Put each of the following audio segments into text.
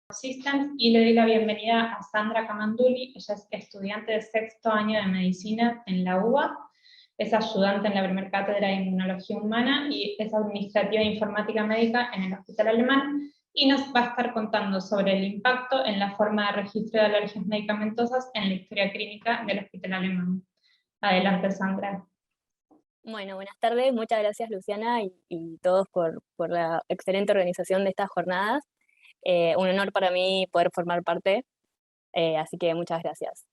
Systems y le doy la bienvenida a Sandra Camandulli. Ella es estudiante de sexto año de medicina en la UBA, es ayudante en la primera cátedra de inmunología humana y es administrativa de informática médica en el Hospital Alemán, y nos va a estar contando sobre el impacto en la forma de registro de alergias medicamentosas en la historia clínica del Hospital Alemán. Adelante, Sandra. Bueno, buenas tardes, muchas gracias Luciana y todos por la excelente organización de estas jornadas. Un honor para mí poder formar parte, así que muchas gracias.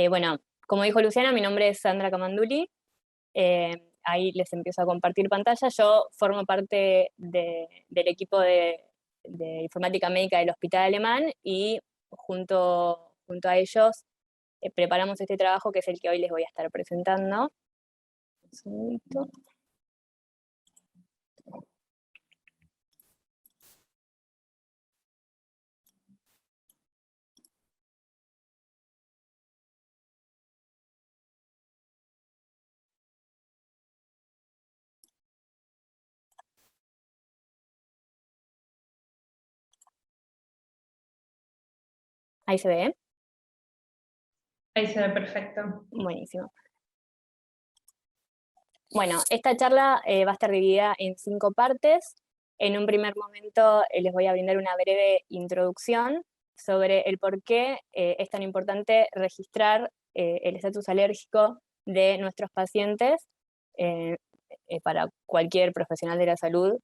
Bueno, como dijo Luciana, mi nombre es Sandra Camandulli, ahí les empiezo a compartir pantalla. Yo formo parte del equipo de informática médica del Hospital Alemán y junto a ellos preparamos este trabajo que es el que hoy les voy a estar presentando. Un segundito. Ahí se ve. Ahí se ve perfecto. Buenísimo. Bueno, esta charla va a estar dividida en 5 partes. En un primer momento les voy a brindar una breve introducción sobre el por qué es tan importante registrar el estatus alérgico de nuestros pacientes para cualquier profesional de la salud.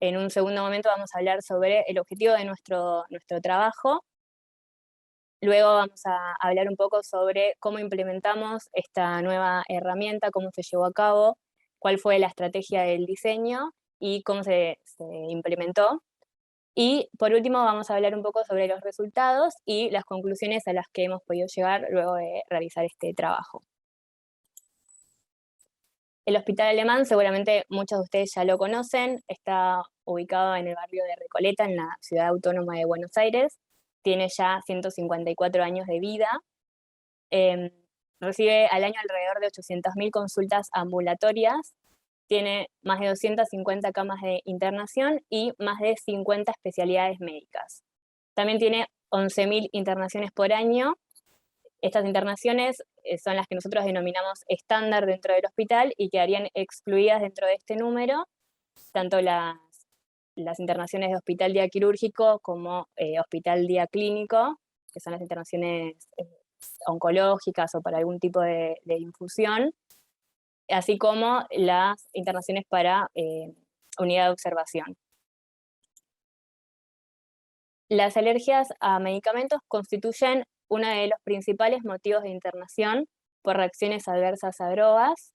En un segundo momento vamos a hablar sobre el objetivo de nuestro trabajo. Luego vamos a hablar un poco sobre cómo implementamos esta nueva herramienta, cómo se llevó a cabo, cuál fue la estrategia del diseño y cómo se implementó. Y por último vamos a hablar un poco sobre los resultados y las conclusiones a las que hemos podido llegar luego de realizar este trabajo. El Hospital Alemán, seguramente muchos de ustedes ya lo conocen, está ubicado en el barrio de Recoleta, en la ciudad autónoma de Buenos Aires. Tiene ya 154 años de vida, recibe al año alrededor de 800.000 consultas ambulatorias, tiene más de 250 camas de internación y más de 50 especialidades médicas. También tiene 11.000 internaciones por año. Estas internaciones son las que nosotros denominamos estándar dentro del hospital y quedarían excluidas dentro de este número, tanto las internaciones de hospital día quirúrgico como hospital día clínico, que son las internaciones oncológicas o para algún tipo de infusión, así como las internaciones para unidad de observación. Las alergias a medicamentos constituyen uno de los principales motivos de internación por reacciones adversas a drogas,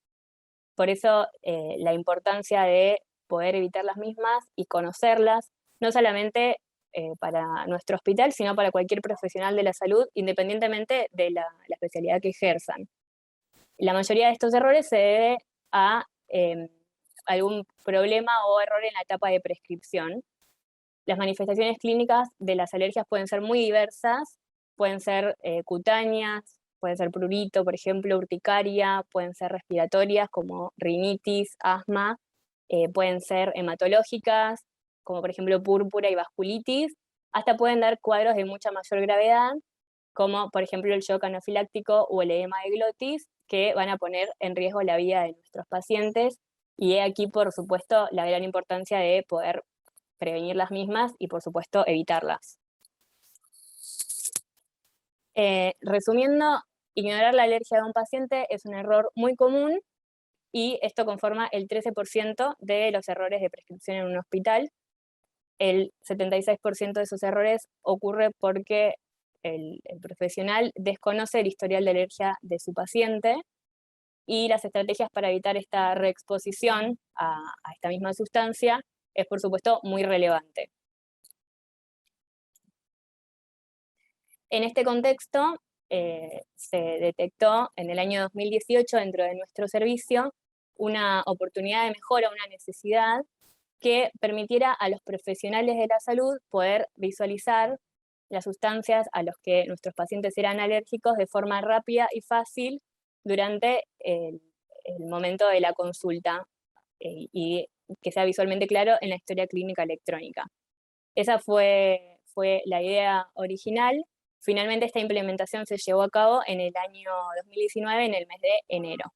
por eso la importancia de poder evitar las mismas y conocerlas, no solamente para nuestro hospital, sino para cualquier profesional de la salud, independientemente de la especialidad que ejerzan. La mayoría de estos errores se debe a algún problema o error en la etapa de prescripción. Las manifestaciones clínicas de las alergias pueden ser muy diversas, pueden ser cutáneas, puede ser prurito, por ejemplo, urticaria, pueden ser respiratorias como rinitis, asma, pueden ser hematológicas, como por ejemplo púrpura y vasculitis, hasta pueden dar cuadros de mucha mayor gravedad, como por ejemplo el shock anafiláctico o el edema de glotis, que van a poner en riesgo la vida de nuestros pacientes, y he aquí, por supuesto, la gran importancia de poder prevenir las mismas y, por supuesto, evitarlas. Resumiendo, ignorar la alergia de un paciente es un error muy común y esto conforma el 13% de los errores de prescripción en un hospital. El 76% de esos errores ocurre porque el profesional desconoce el historial de alergia de su paciente, y las estrategias para evitar esta reexposición a esta misma sustancia es, por supuesto, muy relevante. En este contexto, se detectó en el año 2018 dentro de nuestro servicio una oportunidad de mejora, una necesidad que permitiera a los profesionales de la salud poder visualizar las sustancias a las que nuestros pacientes eran alérgicos de forma rápida y fácil durante el momento de la consulta y que sea visualmente claro en la historia clínica electrónica. Esa fue fue la idea original, finalmente esta implementación se llevó a cabo en el año 2019, en el mes de enero.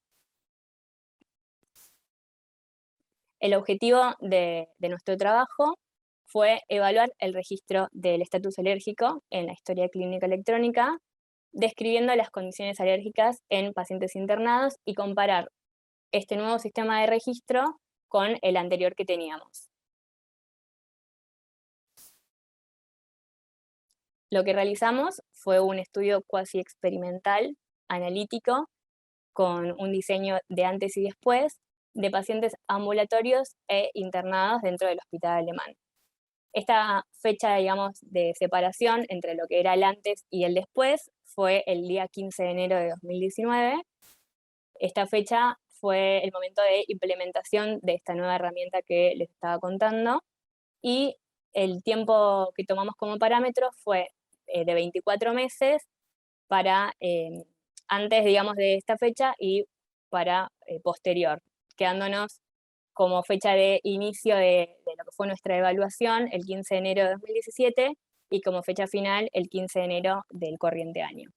El objetivo de nuestro trabajo fue evaluar el registro del estatus alérgico en la historia clínica electrónica, describiendo las condiciones alérgicas en pacientes internados y comparar este nuevo sistema de registro con el anterior que teníamos. Lo que realizamos fue un estudio cuasi experimental, analítico, con un diseño de antes y después, de pacientes ambulatorios e internados dentro del hospital alemán. Esta fecha, digamos, de separación entre lo que era el antes y el después fue el día 15 de enero de 2019. Esta fecha fue el momento de implementación de esta nueva herramienta que les estaba contando, y el tiempo que tomamos como parámetro fue de 24 meses para antes, digamos, de esta fecha y para posterior, quedándonos como fecha de inicio de lo que fue nuestra evaluación el 15 de enero de 2017 y como fecha final el 15 de enero del corriente año.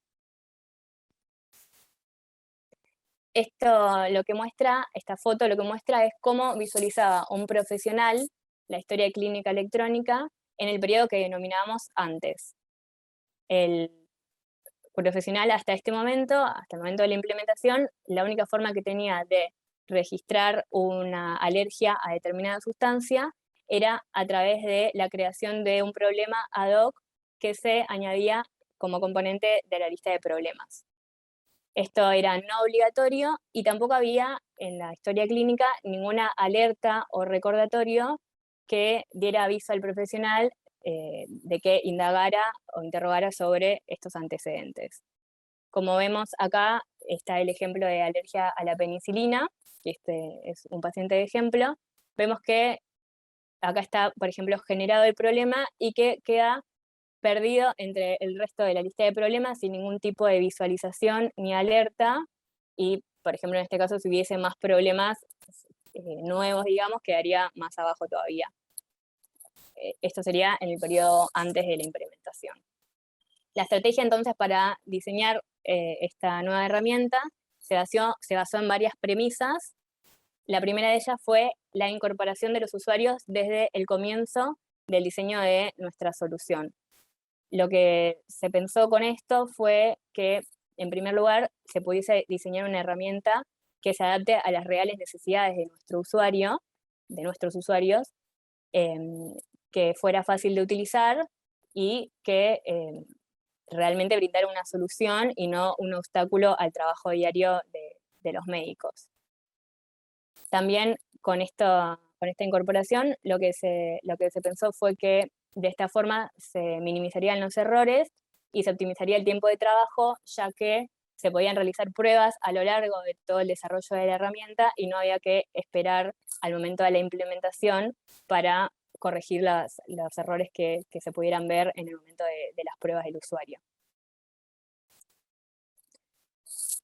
Esto lo que muestra, esta foto lo que muestra es cómo visualizaba un profesional la historia clínica electrónica en el periodo que denominábamos antes. El profesional hasta el momento de la implementación, la única forma que tenía de registrar una alergia a determinada sustancia era a través de la creación de un problema ad hoc que se añadía como componente de la lista de problemas. Esto era no obligatorio y tampoco había en la historia clínica ninguna alerta o recordatorio que diera aviso al profesional de que indagara o interrogara sobre estos antecedentes. Como vemos acá está el ejemplo de alergia a la penicilina, que este es un paciente de ejemplo. Vemos que acá está, por ejemplo, generado el problema y que queda perdido entre el resto de la lista de problemas sin ningún tipo de visualización ni alerta, y, por ejemplo, en este caso, si hubiese más problemas nuevos, digamos, quedaría más abajo todavía. Esto sería en el periodo antes de la implementación. La estrategia, entonces, para diseñar esta nueva herramienta se basó en varias premisas. La primera de ellas fue la incorporación de los usuarios desde el comienzo del diseño de nuestra solución. Lo que se pensó con esto fue que, en primer lugar, se pudiese diseñar una herramienta que se adapte a las reales necesidades de nuestro usuario, de nuestros usuarios, que fuera fácil de utilizar y que realmente brindara una solución y no un obstáculo al trabajo diario de los médicos. También con esta incorporación lo que se pensó fue que de esta forma se minimizarían los errores y se optimizaría el tiempo de trabajo, ya que se podían realizar pruebas a lo largo de todo el desarrollo de la herramienta y no había que esperar al momento de la implementación para corregir los errores que se pudieran ver en el momento de las pruebas del usuario.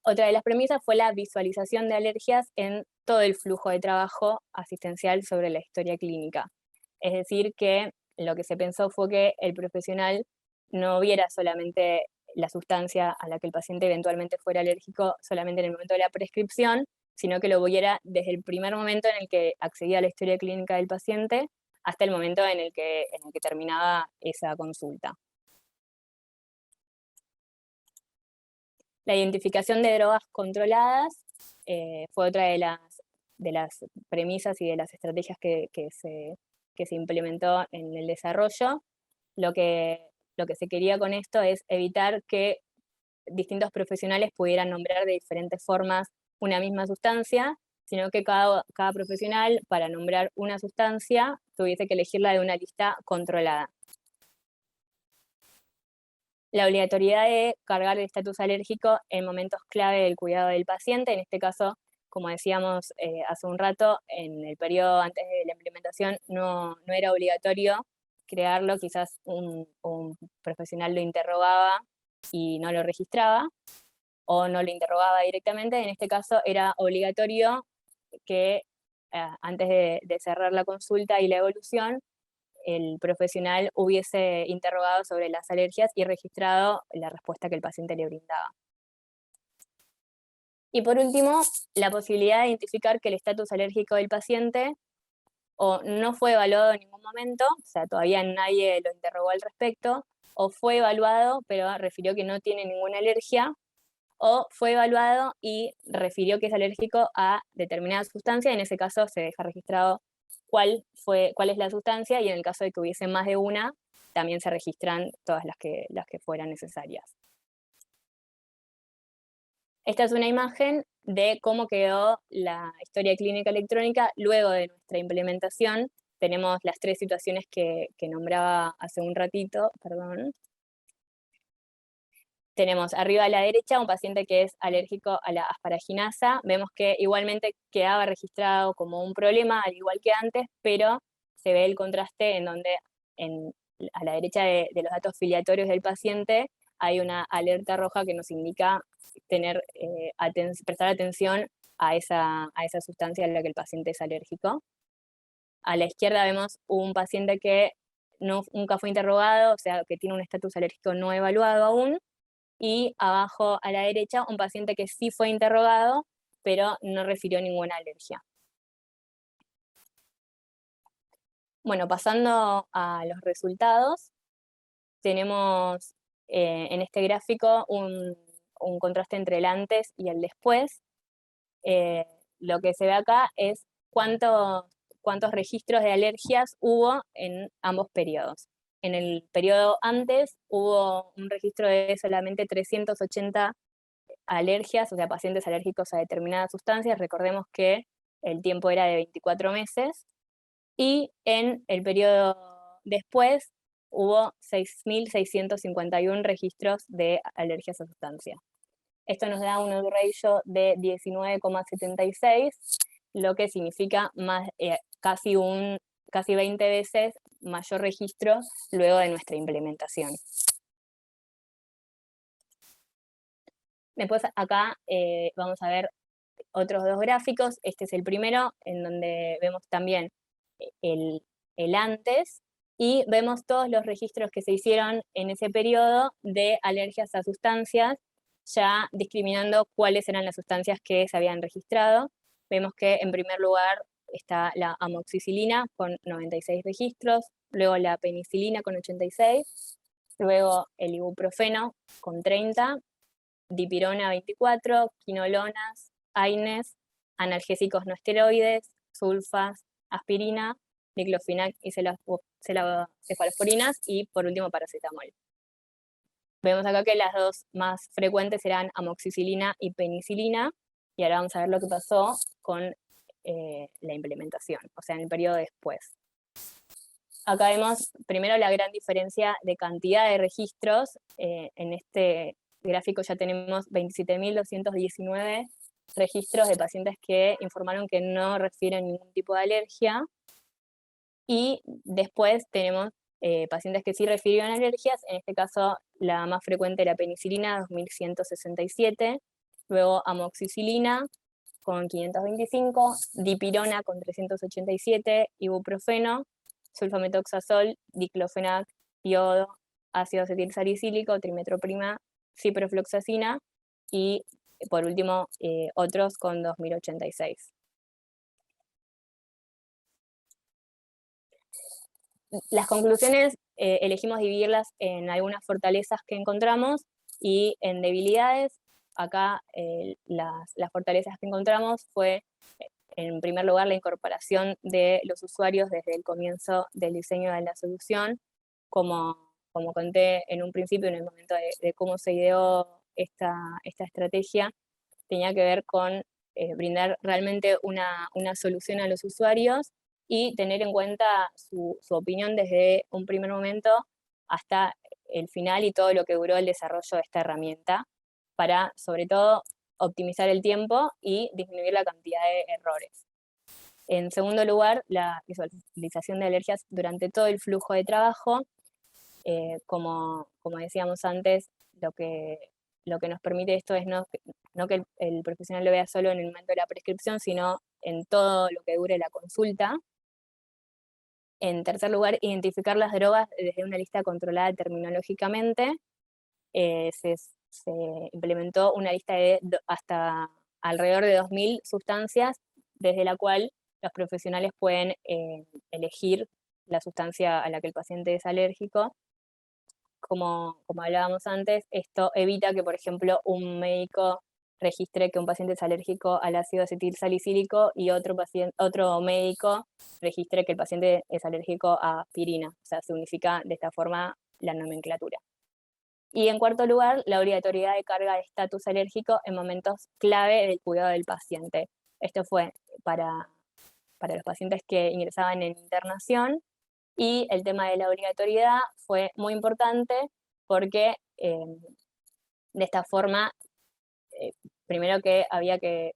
Otra de las premisas fue la visualización de alergias en todo el flujo de trabajo asistencial sobre la historia clínica. Es decir, que lo que se pensó fue que el profesional no viera solamente la sustancia a la que el paciente eventualmente fuera alérgico solamente en el momento de la prescripción, sino que lo viera desde el primer momento en el que accedía a la historia clínica del paciente hasta el momento en el que terminaba esa consulta. La identificación de drogas controladas fue otra de las premisas y de las estrategias que se implementó en el desarrollo. Lo que se quería con esto es evitar que distintos profesionales pudieran nombrar de diferentes formas una misma sustancia, sino que cada profesional, para nombrar una sustancia, tuviese que elegirla de una lista controlada. La obligatoriedad de cargar el estatus alérgico en momentos clave del cuidado del paciente, en este caso, como decíamos hace un rato, en el periodo antes de la implementación no era obligatorio crearlo, quizás un profesional lo interrogaba y no lo registraba, o no lo interrogaba directamente. En este caso era obligatorio que antes de cerrar la consulta y la evolución, el profesional hubiese interrogado sobre las alergias y registrado la respuesta que el paciente le brindaba. Y por último, la posibilidad de identificar que el estatus alérgico del paciente o no fue evaluado en ningún momento, o sea, todavía nadie lo interrogó al respecto, o fue evaluado, pero refirió que no tiene ninguna alergia, o fue evaluado y refirió que es alérgico a determinada sustancia, en ese caso se deja registrado cuál es la sustancia, y en el caso de que hubiese más de una, también se registran todas las que fueran necesarias. Esta es una imagen de cómo quedó la historia clínica electrónica luego de nuestra implementación. Tenemos las 3 situaciones que nombraba hace un ratito, perdón. Tenemos arriba a la derecha un paciente que es alérgico a la asparaginasa. Vemos que igualmente quedaba registrado como un problema, al igual que antes, pero se ve el contraste en donde a la derecha de los datos filiatorios del paciente hay una alerta roja que nos indica prestar atención a esa sustancia a la que el paciente es alérgico. A la izquierda vemos un paciente que nunca fue interrogado, o sea, que tiene un estatus alérgico no evaluado aún, y abajo a la derecha un paciente que sí fue interrogado, pero no refirió ninguna alergia. Bueno, pasando a los resultados, tenemos en este gráfico un contraste entre el antes y el después. Lo que se ve acá es cuántos registros de alergias hubo en ambos periodos. En el periodo antes hubo un registro de solamente 380 alergias, o sea, pacientes alérgicos a determinadas sustancias. Recordemos que el tiempo era de 24 meses. Y en el periodo después hubo 6.651 registros de alergias a sustancias. Esto nos da un odor ratio de 19,76, lo que significa casi 20 veces mayor registro luego de nuestra implementación. Después acá vamos a ver otros 2 gráficos. Este es el primero, en donde vemos también el antes, y vemos todos los registros que se hicieron en ese periodo de alergias a sustancias, ya discriminando cuáles eran las sustancias que se habían registrado. Vemos que en primer lugar está la amoxicilina con 96 registros, luego la penicilina con 86, luego el ibuprofeno con 30, dipirona 24, quinolonas, AINES, analgésicos no esteroides, sulfas, aspirina, diclofenac y cefalosporinas, y por último paracetamol. Vemos acá que las 2 más frecuentes eran amoxicilina y penicilina, y ahora vamos a ver lo que pasó con la implementación, o sea, en el periodo después. Acá vemos primero la gran diferencia de cantidad de registros. En este gráfico ya tenemos 27.219 registros de pacientes que informaron que no refieren ningún tipo de alergia, y después tenemos pacientes que sí refirieron alergias. En este caso la más frecuente era penicilina, 2.167, luego amoxicilina con 525, dipirona con 387, ibuprofeno, sulfametoxazol, diclofenac, iodo, ácido acetilsalicílico, trimetroprima, ciprofloxacina, y por último otros con 2086. Las conclusiones elegimos dividirlas en algunas fortalezas que encontramos y en debilidades. Acá las fortalezas que encontramos fue, en primer lugar, la incorporación de los usuarios desde el comienzo del diseño de la solución. Como conté en un principio, en el momento de cómo se ideó esta estrategia, tenía que ver con brindar realmente una solución a los usuarios y tener en cuenta su opinión desde un primer momento hasta el final y todo lo que duró el desarrollo de esta herramienta, para, sobre todo, optimizar el tiempo y disminuir la cantidad de errores. En segundo lugar, la visualización de alergias durante todo el flujo de trabajo. Como decíamos antes, lo que nos permite esto es no que el profesional lo vea solo en el momento de la prescripción, sino en todo lo que dure la consulta. En tercer lugar, identificar las drogas desde una lista controlada terminológicamente. Se implementó una lista de hasta alrededor de 2000 sustancias, desde la cual los profesionales pueden elegir la sustancia a la que el paciente es alérgico. Como hablábamos antes, esto evita que, por ejemplo, un médico registre que un paciente es alérgico al ácido acetilsalicílico y otro médico registre que el paciente es alérgico a aspirina. O sea, se unifica de esta forma la nomenclatura. Y en cuarto lugar, la obligatoriedad de carga de estatus alérgico en momentos clave del cuidado del paciente. Esto fue para los pacientes que ingresaban en internación, y el tema de la obligatoriedad fue muy importante porque de esta forma, primero que había que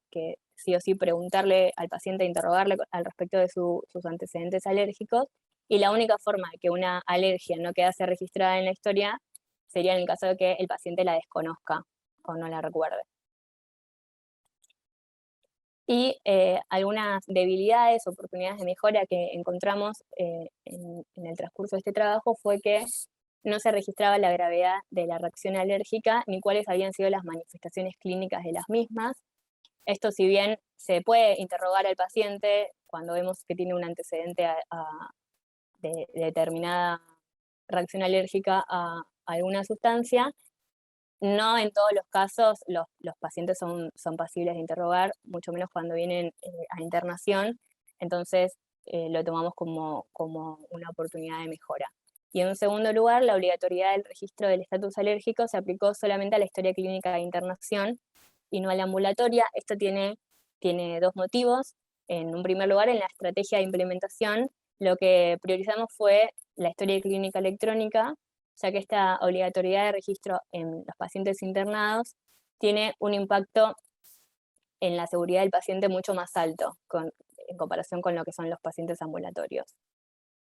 sí o sí preguntarle al paciente, interrogarle al respecto de sus antecedentes alérgicos, y la única forma de que una alergia no quedase registrada en la historia sería en el caso de que el paciente la desconozca o no la recuerde. Y algunas debilidades, oportunidades de mejora que encontramos en el transcurso de este trabajo fue que no se registraba la gravedad de la reacción alérgica ni cuáles habían sido las manifestaciones clínicas de las mismas. Esto, si bien se puede interrogar al paciente cuando vemos que tiene un antecedente de determinada reacción alérgica a alguna sustancia, no en todos los casos los pacientes son pasibles de interrogar, mucho menos cuando vienen a internación. Entonces lo tomamos como una oportunidad de mejora. Y en segundo lugar, la obligatoriedad del registro del estatus alérgico se aplicó solamente a la historia clínica de internación y no a la ambulatoria. Esto tiene dos motivos. En un primer lugar, en la estrategia de implementación, lo que priorizamos fue la historia clínica electrónica, ya que esta obligatoriedad de registro en los pacientes internados tiene un impacto en la seguridad del paciente mucho más alto en comparación con lo que son los pacientes ambulatorios.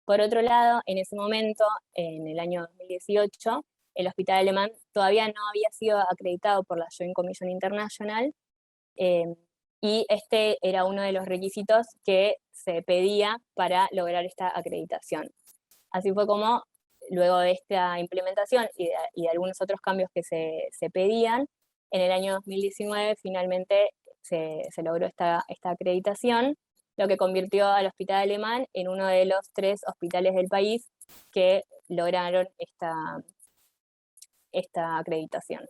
Por otro lado, en ese momento, en el año 2018, el hospital alemán todavía no había sido acreditado por la Joint Commission International, y este era uno de los requisitos que se pedía para lograr esta acreditación. Así fue como, luego de esta implementación y de algunos otros cambios que se pedían, en el año 2019 finalmente se logró esta acreditación, lo que convirtió al hospital alemán en uno de los 3 hospitales del país que lograron esta acreditación.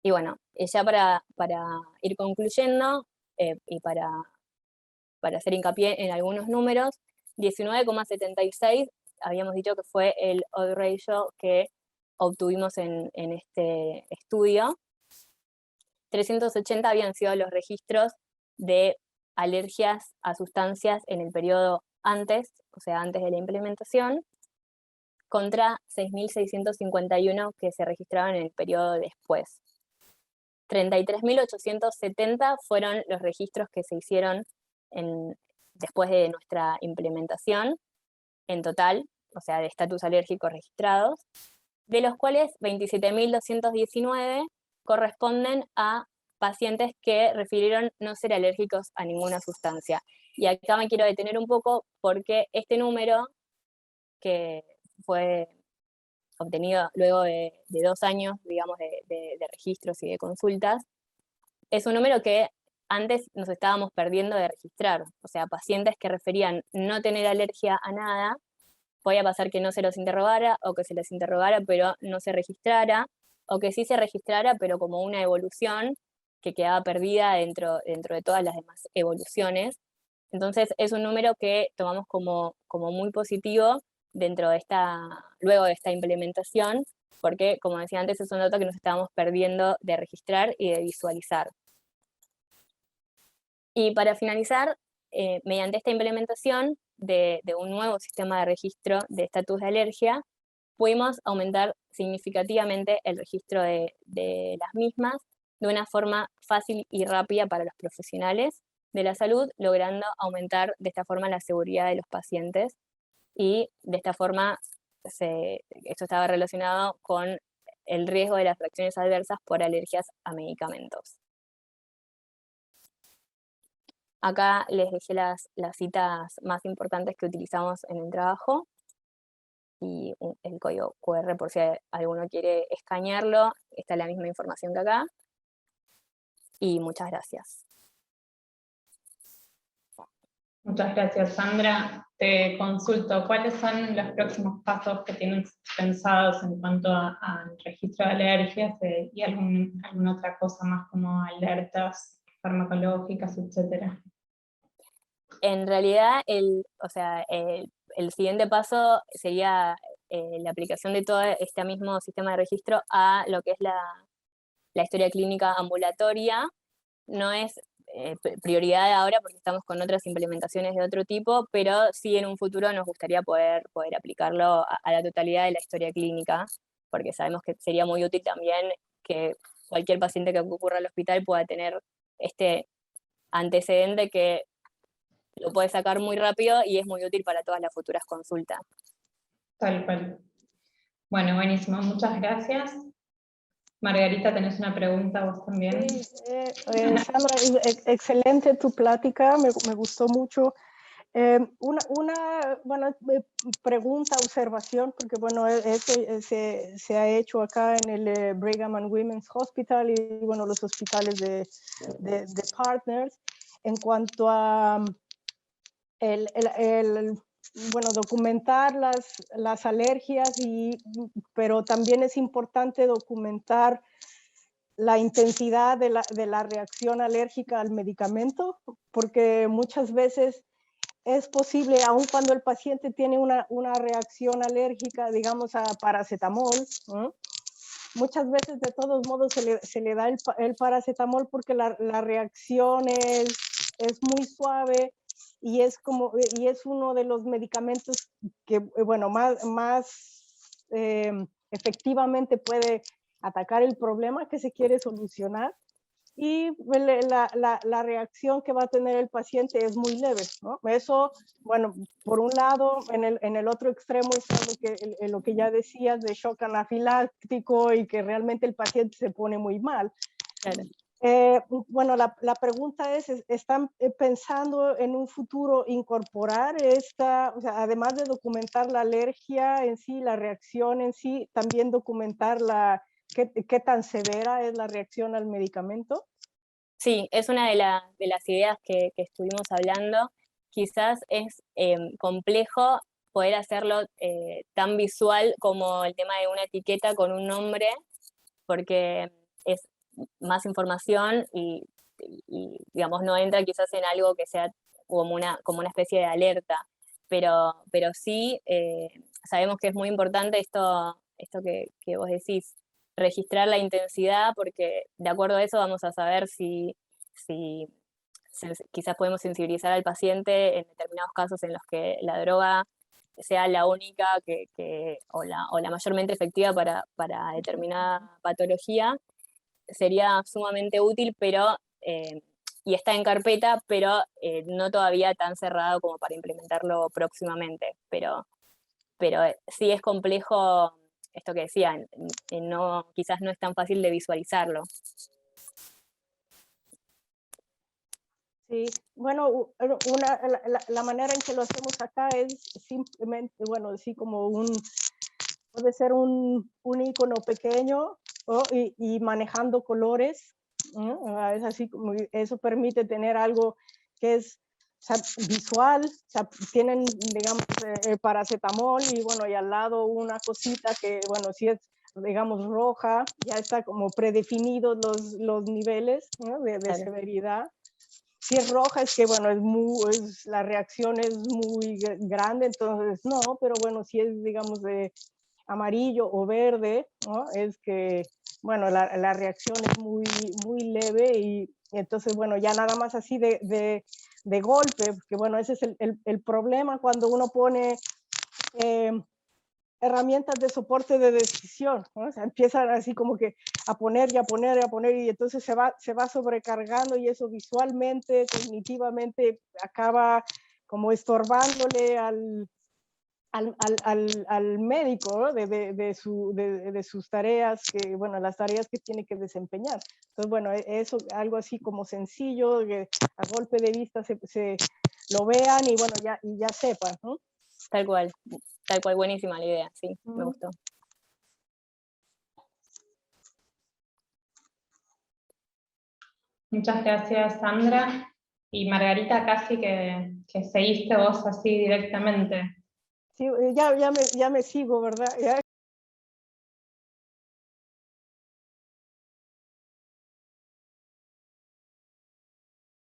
Y bueno, ya para ir concluyendo y para hacer hincapié en algunos números, 19,76 habíamos dicho que fue el odds ratio que obtuvimos en este estudio. 380 habían sido los registros de alergias a sustancias en el periodo antes, o sea, antes de la implementación, contra 6.651 que se registraban en el periodo después. 33.870 fueron los registros que se hicieron después de nuestra implementación en total, o sea, de estatus alérgico registrados, de los cuales 27.219 corresponden a pacientes que refirieron no ser alérgicos a ninguna sustancia. Y acá me quiero detener un poco porque este número, que fue obtenido luego de 2 años, digamos, de registros y de consultas, es un número que antes nos estábamos perdiendo de registrar. O sea, pacientes que referían no tener alergia a nada, podía pasar que no se los interrogara, o que se les interrogara pero no se registrara, o que sí se registrara pero como una evolución que quedaba perdida dentro de todas las demás evoluciones. Entonces es un número que tomamos como muy positivo luego de esta implementación, porque, como decía antes, es un dato que nos estábamos perdiendo de registrar y de visualizar. Y para finalizar, mediante esta implementación de un nuevo sistema de registro de estatus de alergia, pudimos aumentar significativamente el registro de las mismas de una forma fácil y rápida para los profesionales de la salud, logrando aumentar de esta forma la seguridad de los pacientes, y de esta forma esto estaba relacionado con el riesgo de las reacciones adversas por alergias a medicamentos. Acá les dejé las citas más importantes que utilizamos en el trabajo y el código QR por si alguno quiere escanearlo, está la misma información que acá. Y muchas gracias. Muchas gracias, Sandra. Te consulto, ¿cuáles son los próximos pasos que tienes pensados en cuanto al registro de alergias y alguna otra cosa más como alertas farmacológicas, etcétera? En realidad, el siguiente paso sería la aplicación de todo este mismo sistema de registro a lo que es la historia clínica ambulatoria. No es prioridad ahora porque estamos con otras implementaciones de otro tipo, pero sí en un futuro nos gustaría poder aplicarlo a la totalidad de la historia clínica, porque sabemos que sería muy útil también que cualquier paciente que concurra al hospital pueda tener este antecedente que lo puede sacar muy rápido y es muy útil para todas las futuras consultas. Tal cual. Bueno, buenísimo, muchas gracias. Margarita, ¿tenés una pregunta vos también? Sí, Sandra, excelente tu plática, me gustó mucho. Una pregunta, observación, porque bueno, eso se ha hecho acá en el Brigham and Women's Hospital y bueno, los hospitales de partners, en cuanto a bueno, documentar las alergias, pero también es importante documentar la intensidad de la reacción alérgica al medicamento, porque muchas veces es posible, aun cuando el paciente tiene una reacción alérgica, digamos a paracetamol, ¿no? Muchas veces de todos modos se le da el paracetamol porque la reacción es muy suave y es uno de los medicamentos que, bueno, más efectivamente puede atacar el problema que se quiere solucionar, y la reacción que va a tener el paciente es muy leve, ¿no? Eso, bueno, por un lado, en el otro extremo está lo que ya decías de shock anafiláctico y que realmente el paciente se pone muy mal. Claro. Bueno, la pregunta ¿están pensando en un futuro incorporar o sea, además de documentar la alergia en sí, la reacción en sí, también documentar qué tan severa es la reacción al medicamento? Sí, es una de las ideas que estuvimos hablando. Quizás es complejo poder hacerlo tan visual como el tema de una etiqueta con un nombre, porque es más información y digamos, no entra quizás en algo que sea como una especie de alerta, pero sí sabemos que es muy importante esto que vos decís, registrar la intensidad, porque de acuerdo a eso vamos a saber si quizás podemos sensibilizar al paciente en determinados casos en los que la droga sea la única o la mayormente efectiva para determinada patología. Sería sumamente útil, pero y está en carpeta, pero no todavía tan cerrado como para implementarlo próximamente. Pero sí es complejo esto que decían, quizás no es tan fácil de visualizarlo. Sí, bueno, la manera en que lo hacemos acá es simplemente, bueno, sí, puede ser un icono pequeño, ¿no? y manejando colores, ¿no? Es así, eso permite tener algo que es, o sea, visual, o sea, tienen, digamos, el paracetamol y bueno, y al lado una cosita que, bueno, si es, digamos, roja, ya está como predefinidos los niveles, ¿no? de Claro. severidad. Si es roja es que, bueno, la reacción es muy grande, entonces no, pero bueno, si es, digamos, de amarillo o verde, ¿no? Es que, bueno, la reacción es muy, muy leve y entonces, bueno, ya nada más así de golpe, porque bueno, ese es el problema cuando uno pone herramientas de soporte de decisión, ¿no? O sea, empiezan así como que a poner y a poner y a poner y entonces se va sobrecargando y eso visualmente, cognitivamente acaba como estorbándole al médico, ¿no? de sus tareas, bueno, las tareas que tiene que desempeñar. Entonces, bueno, eso, algo así como sencillo, que a golpe de vista se lo vean y bueno, ya sepan, ¿no? Tal cual, buenísima la idea, sí, me gustó. Muchas gracias, Sandra. Y Margarita, casi que seguiste vos así directamente. Sí, ya me sigo, ¿verdad? Ya